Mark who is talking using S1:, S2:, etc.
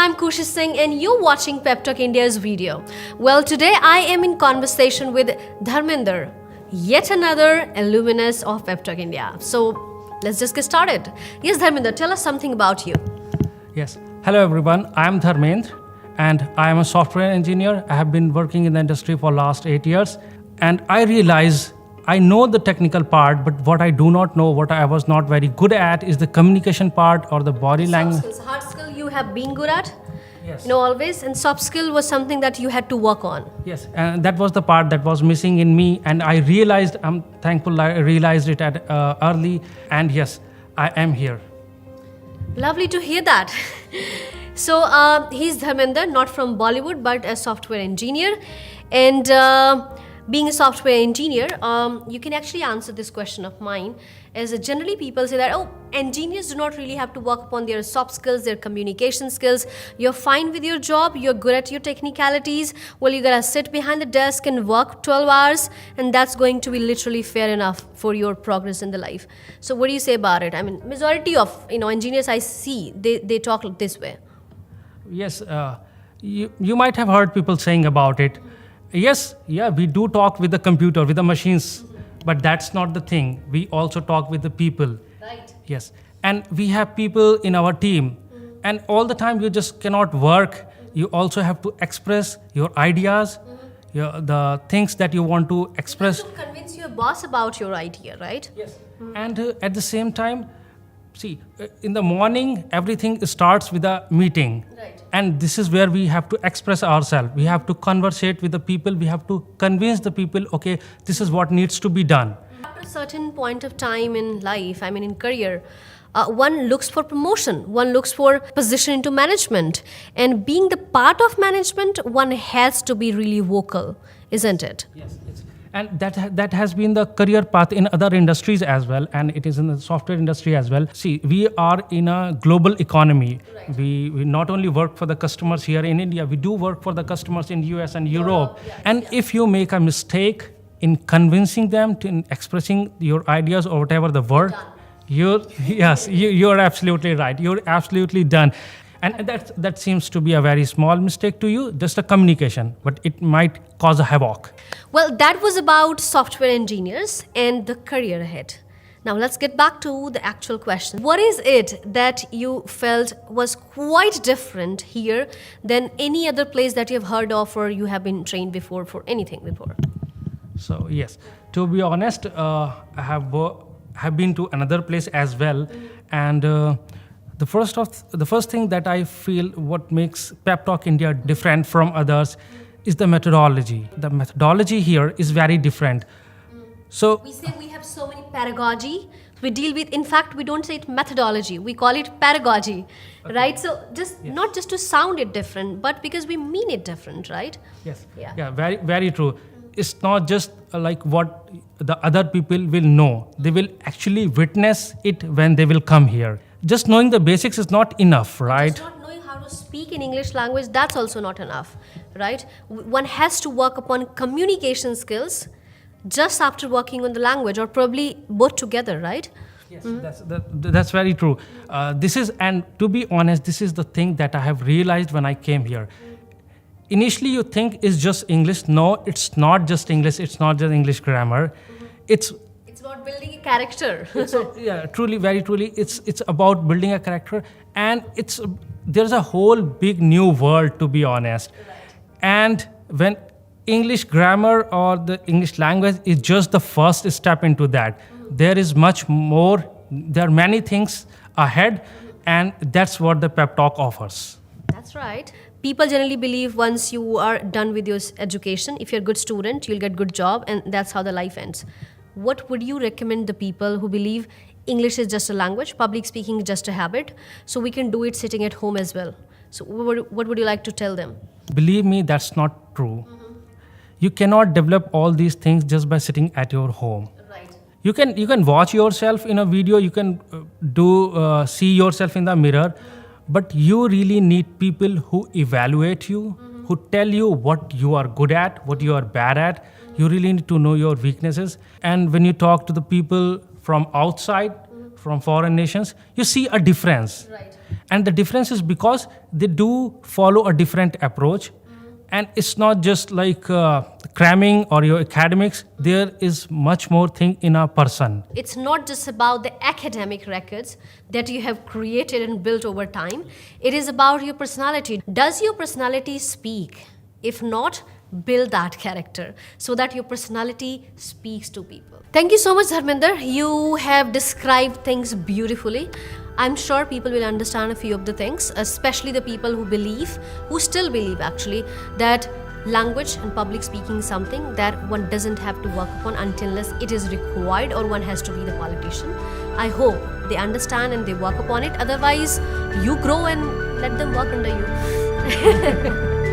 S1: I'm Kushi Singh and you're watching Pep Talk India's video. Well, today I am in conversation with Dharmender, yet another alumnus of Pep Talk India. So let's just get started. Yes, Dharmender, tell us something about you.
S2: Yes. Hello everyone. I am Dharmendra and I am a software engineer. I have been working in the industry for last 8 years and I realize I know the technical part, but what I do not know, what I was not very good at is the communication part or the body language.
S1: Soft skills, hard skill you have been good at.
S2: Yes.
S1: Always. And soft skill was something that you had to work on.
S2: Yes, and that was the part that was missing in me, and I realized. I'm thankful I realized it at early, and yes, I am here.
S1: Lovely to hear that. So he's Dharmender, not from Bollywood, but a software engineer. And being a software engineer, you can actually answer this question of mine. As generally people say that, engineers do not really have to work upon their soft skills, their communication skills. You're fine with your job, you're good at your technicalities. Well, you gotta sit behind the desk and work 12 hours, and that's going to be literally fair enough for your progress in the life. So what do you say about it? I mean, majority of engineers I see, they talk this way.
S2: Yes, you might have heard people saying about it. Yes, we do talk with the computer, with the machines, but that's not the thing. We also talk with the people.
S1: Right.
S2: Yes, and we have people in our team, and all the time you just cannot work. You also have to express your ideas, the things that you want to express.
S1: You have to convince your boss about your idea, right?
S2: Yes. And at the same time, see, in the morning, everything starts with a meeting.
S1: Right.
S2: And this is where we have to express ourselves. We have to conversate with the people. We have to convince the people, okay, this is what needs to be done.
S1: At a certain point of time in life, I mean in career, one looks for promotion, one looks for position into management. And being the part of management, one has to be really vocal, isn't it?
S2: Yes. And that has been the career path in other industries as well, and it is in the software industry as well. See, we are in a global economy. Right. We not only work for the customers here in India, we do work for the customers in US and Europe. Yes, and if you make a mistake in convincing them, in expressing your ideas or whatever the word, you're absolutely right. You're absolutely done. And that seems to be a very small mistake to you, just a communication, but it might cause a havoc.
S1: Well, that was about software engineers and the career ahead. Now let's get back to the actual question. What is it that you felt was quite different here than any other place that you have heard of or you have been trained before for anything before?
S2: So yes, to be honest, I have been to another place as well, and the first thing that I feel what makes Pep Talk India different from others is the methodology. The methodology here is very different. So
S1: we say we have so many pedagogy. We deal with, in fact, we don't say it methodology. We call it pedagogy, right? So not just to sound it different, but because we mean it different, right?
S2: Yes.
S1: Yeah.
S2: Very, very true. It's not just like what the other people will know. They will actually witness it when they will come here. Just knowing the basics is not enough, right?
S1: Just not knowing how to speak in English language, that's also not enough, right? One has to work upon communication skills just after working on the language, or probably both together, right?
S2: Yes, that's very true. And to be honest, this is the thing that I have realized when I came here. Initially, you think it's just English. No, it's not just English. It's not just English grammar. It's
S1: about building a character.
S2: Truly, very truly, it's about building a character, and there's a whole big new world, to be honest. Right. And when English grammar or the English language is just the first step into that, there is much more. There are many things ahead, and that's what the Pep Talk offers.
S1: That's right. People generally believe once you are done with your education, if you're a good student, you'll get good job, and that's how the life ends. What would you recommend the people who believe English is just a language, public speaking is just a habit, so we can do it sitting at home as well? So what would you like to tell them?
S2: Believe me, that's not true. You cannot develop all these things just by sitting at your home.
S1: Right.
S2: You can watch yourself in a video, you can see yourself in the mirror, but you really need people who evaluate you, who tell you what you are good at, what you are bad at. You really need to know your weaknesses. And when you talk to the people from outside, from foreign nations, you see a difference.
S1: Right.
S2: And the difference is because they do follow a different approach. And it's not just like cramming or your academics. There is much more thing in a person.
S1: It's not just about the academic records that you have created and built over time. It is about your personality. Does your personality speak? If not, build that character so that your personality speaks to people. Thank you so much, Dharminder. You have described things beautifully. I'm sure people will understand a few of the things, especially the people who still believe actually, that language and public speaking is something that one doesn't have to work upon unless it is required or one has to be the politician. I hope they understand and they work upon it. Otherwise, you grow and let them work under you.